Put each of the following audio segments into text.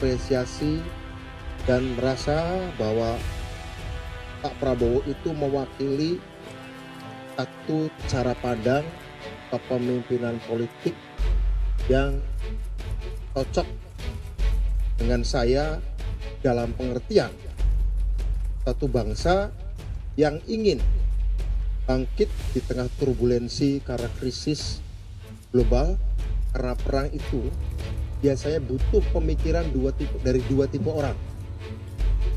mengapresiasi dan merasa bahwa Pak Prabowo itu mewakili satu cara pandang kepemimpinan politik yang cocok dengan saya dalam pengertian satu bangsa yang ingin bangkit di tengah turbulensi karena krisis global. Karena perang itu biasanya butuh pemikiran dari dua tipe orang,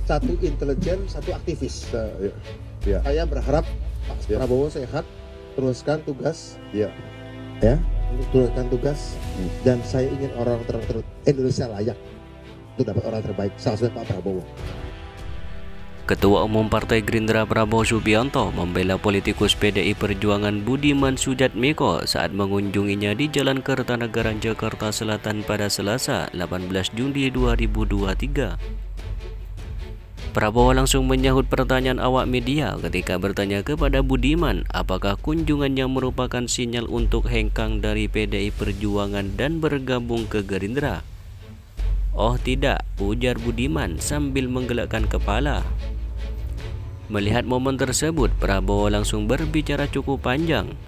satu intelijen, satu aktivis. Saya berharap Pak Prabowo sehat, teruskan tugas, teruskan tugas, dan saya ingin orang Indonesia layak untuk dapat orang terbaik, salah satunya Pak Prabowo. Ketua Umum Partai Gerindra Prabowo Subianto membela politikus PDI Perjuangan Budiman Sujatmiko saat mengunjunginya di Jalan Kertanegara, Jakarta Selatan pada Selasa 18 Juni 2023. Prabowo langsung menyahut pertanyaan awak media ketika bertanya kepada Budiman apakah kunjungannya merupakan sinyal untuk hengkang dari PDI Perjuangan dan bergabung ke Gerindra. "Oh tidak," ujar Budiman sambil menggelakkan kepala. Melihat momen tersebut, Prabowo langsung berbicara cukup panjang.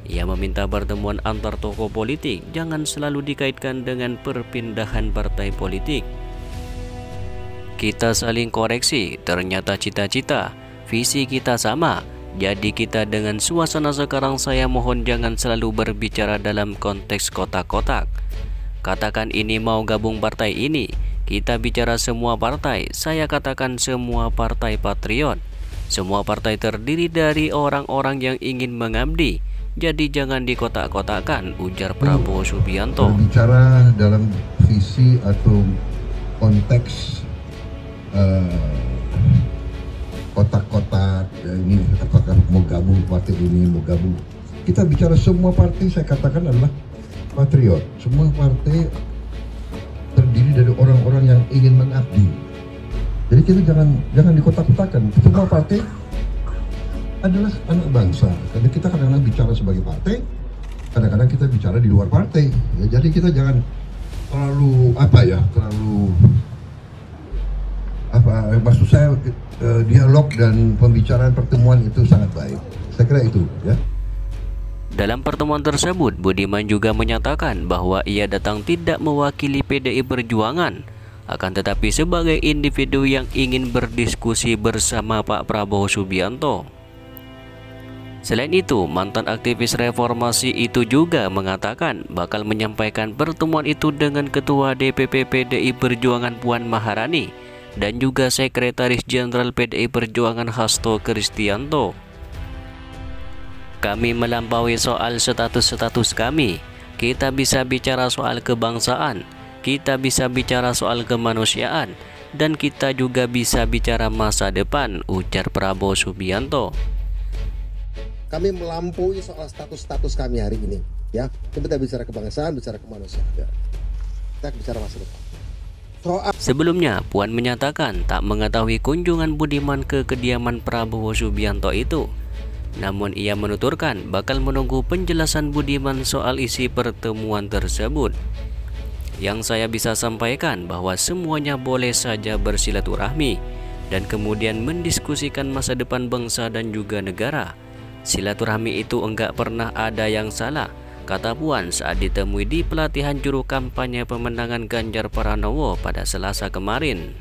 Ia meminta pertemuan antar tokoh politik jangan selalu dikaitkan dengan perpindahan partai politik. "Kita saling koreksi, ternyata cita-cita, visi kita sama. Jadi kita dengan suasana sekarang saya mohon jangan selalu berbicara dalam konteks kotak-kotak. Katakan ini mau gabung partai ini, kita bicara semua partai, saya katakan semua partai patriot. Semua partai terdiri dari orang-orang yang ingin mengabdi, jadi jangan dikotak-kotakkan," ujar Prabowo Subianto. Berbicara dalam visi atau konteks kotak-kotak, ya ini apakah mau gabung partai ini, mau gabung. Kita bicara semua partai, saya katakan adalah patriot. Semua partai terdiri dari orang-orang yang ingin mengabdi. Jadi kita jangan dikotak-kotakan. Semua partai adalah anak bangsa. Karena kita kadang-kadang bicara sebagai partai, kadang-kadang kita bicara di luar partai. Ya, jadi kita jangan terlalu maksud saya dialog dan pembicaraan pertemuan itu sangat baik. Saya kira itu, ya. Dalam pertemuan tersebut, Budiman juga menyatakan bahwa ia datang tidak mewakili PDI Perjuangan, akan tetapi sebagai individu yang ingin berdiskusi bersama Pak Prabowo Subianto. Selain itu, mantan aktivis reformasi itu juga mengatakan bakal menyampaikan pertemuan itu dengan Ketua DPP PDI Perjuangan Puan Maharani dan juga Sekretaris Jenderal PDI Perjuangan Hasto Kristianto. "Kami melampaui soal status kami. Kita bisa bicara soal kebangsaan, kita bisa bicara soal kemanusiaan, dan kita juga bisa bicara masa depan," ujar Prabowo Subianto. Kami melampaui soal status kami hari ini, ya. Kita bicara kebangsaan, bicara kemanusiaan, ya. Kita bicara masa depan. Sebelumnya, Puan menyatakan tak mengetahui kunjungan Budiman ke kediaman Prabowo Subianto itu. Namun ia menuturkan bakal menunggu penjelasan Budiman soal isi pertemuan tersebut. "Yang saya bisa sampaikan bahwa semuanya boleh saja bersilaturahmi dan kemudian mendiskusikan masa depan bangsa dan juga negara. Silaturahmi itu enggak pernah ada yang salah," kata Puan saat ditemui di pelatihan juru kampanye pemenangan Ganjar Pranowo pada Selasa kemarin.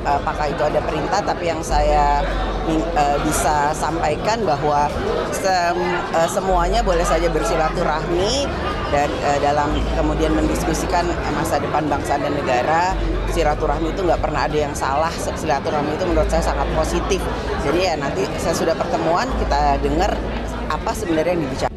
Apakah itu ada perintah, tapi yang saya bisa sampaikan bahwa semuanya boleh saja bersilaturahmi dan dalam kemudian mendiskusikan masa depan bangsa dan negara. Silaturahmi itu nggak pernah ada yang salah. Silaturahmi itu menurut saya sangat positif. Jadi ya nanti saya sudah pertemuan, kita dengar apa sebenarnya yang dibicarakan.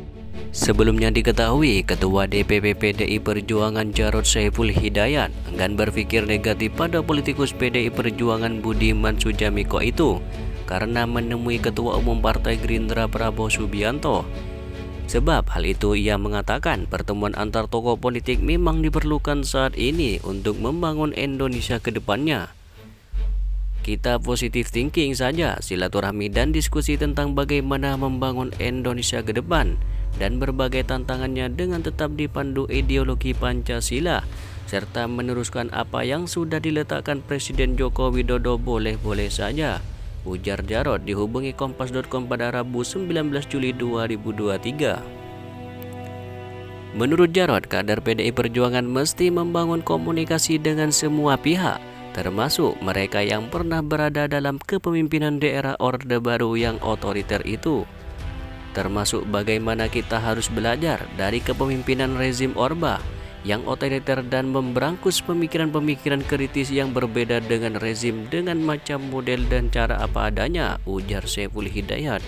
Sebelumnya diketahui, Ketua DPP PDI Perjuangan Jarod Saiful Hidayat enggan berpikir negatif pada politikus PDI Perjuangan Budiman Sujatmiko itu karena menemui Ketua Umum Partai Gerindra Prabowo Subianto. Sebab hal itu ia mengatakan pertemuan antar tokoh politik memang diperlukan saat ini untuk membangun Indonesia ke depannya. "Kita positive thinking saja, silaturahmi dan diskusi tentang bagaimana membangun Indonesia ke depan dan berbagai tantangannya dengan tetap dipandu ideologi Pancasila serta meneruskan apa yang sudah diletakkan Presiden Joko Widodo boleh-boleh saja, ujar Jarod dihubungi Kompas.com pada Rabu 19 Juli 2023. Menurut Jarod, kader PDI Perjuangan mesti membangun komunikasi dengan semua pihak, termasuk mereka yang pernah berada dalam kepemimpinan daerah Orde Baru yang otoriter itu. Termasuk bagaimana kita harus belajar dari kepemimpinan rezim Orba yang otoriter dan memberangkus pemikiran-pemikiran kritis yang berbeda dengan rezim dengan macam model dan cara apa adanya, ujar Saiful Hidayat.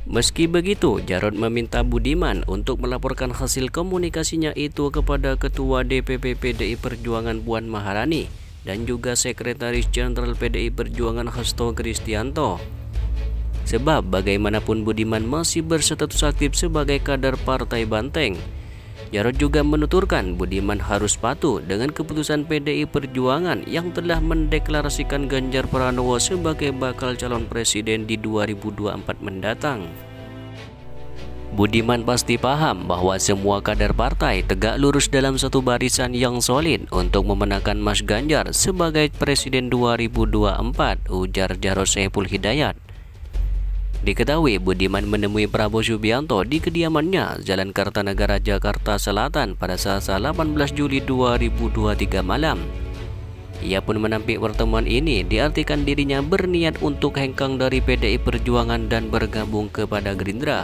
Meski begitu, Jarod meminta Budiman untuk melaporkan hasil komunikasinya itu kepada Ketua DPP PDI Perjuangan Puan Maharani dan juga Sekretaris Jenderal PDI Perjuangan Hasto Kristianto. Sebab bagaimanapun Budiman masih berstatus aktif sebagai kader Partai Banteng. Jarod juga menuturkan Budiman harus patuh dengan keputusan PDI Perjuangan yang telah mendeklarasikan Ganjar Pranowo sebagai bakal calon presiden di 2024 mendatang. Budiman pasti paham bahwa semua kader partai tegak lurus dalam satu barisan yang solid untuk memenangkan Mas Ganjar sebagai presiden 2024, ujar Jarod Saiful Hidayat. Diketahui Budiman menemui Prabowo Subianto di kediamannya Jalan Kartanegara, Jakarta Selatan pada Selasa 18 Juli 2023 malam. Ia pun menampik pertemuan ini diartikan dirinya berniat untuk hengkang dari PDI Perjuangan dan bergabung kepada Gerindra.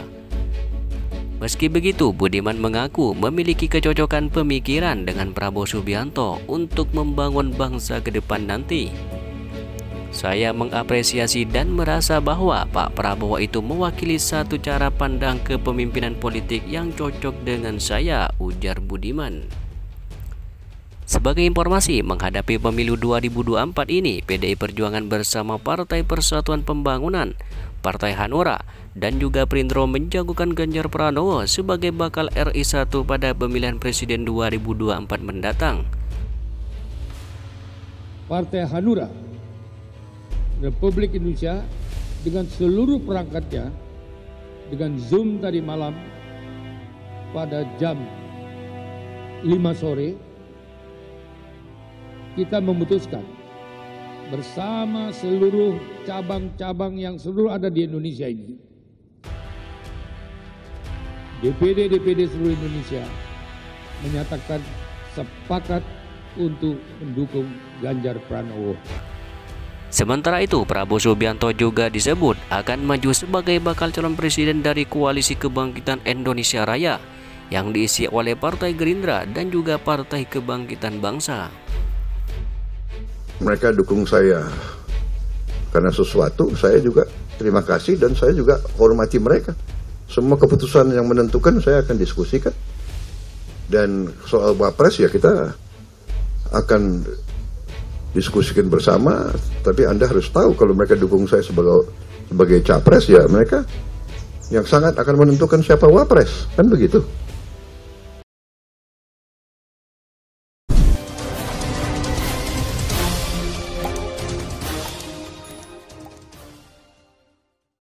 Meski begitu, Budiman mengaku memiliki kecocokan pemikiran dengan Prabowo Subianto untuk membangun bangsa ke depan nanti. Saya mengapresiasi dan merasa bahwa Pak Prabowo itu mewakili satu cara pandang kepemimpinan politik yang cocok dengan saya, ujar Budiman. Sebagai informasi, menghadapi pemilu 2024 ini, PDI Perjuangan bersama Partai Persatuan Pembangunan, Partai Hanura, dan juga Prindro menjagokan Ganjar Pranowo sebagai bakal RI 1 pada pemilihan presiden 2024 mendatang. Partai Hanura Republik Indonesia dengan seluruh perangkatnya dengan Zoom tadi malam pada jam 5 sore kita memutuskan bersama seluruh cabang-cabang yang seluruh ada di Indonesia ini, DPD seluruh Indonesia menyatakan sepakat untuk mendukung Ganjar Pranowo. Sementara itu, Prabowo Subianto juga disebut akan maju sebagai bakal calon presiden dari Koalisi Kebangkitan Indonesia Raya yang diisi oleh Partai Gerindra dan juga Partai Kebangkitan Bangsa. Mereka dukung saya karena sesuatu, saya juga terima kasih dan saya juga hormati mereka. Semua keputusan yang menentukan saya akan diskusikan. Dan soal Wapres ya kita akan diskusikan bersama, tapi Anda harus tahu kalau mereka dukung saya sebagai capres ya mereka yang sangat akan menentukan siapa Wapres, kan begitu.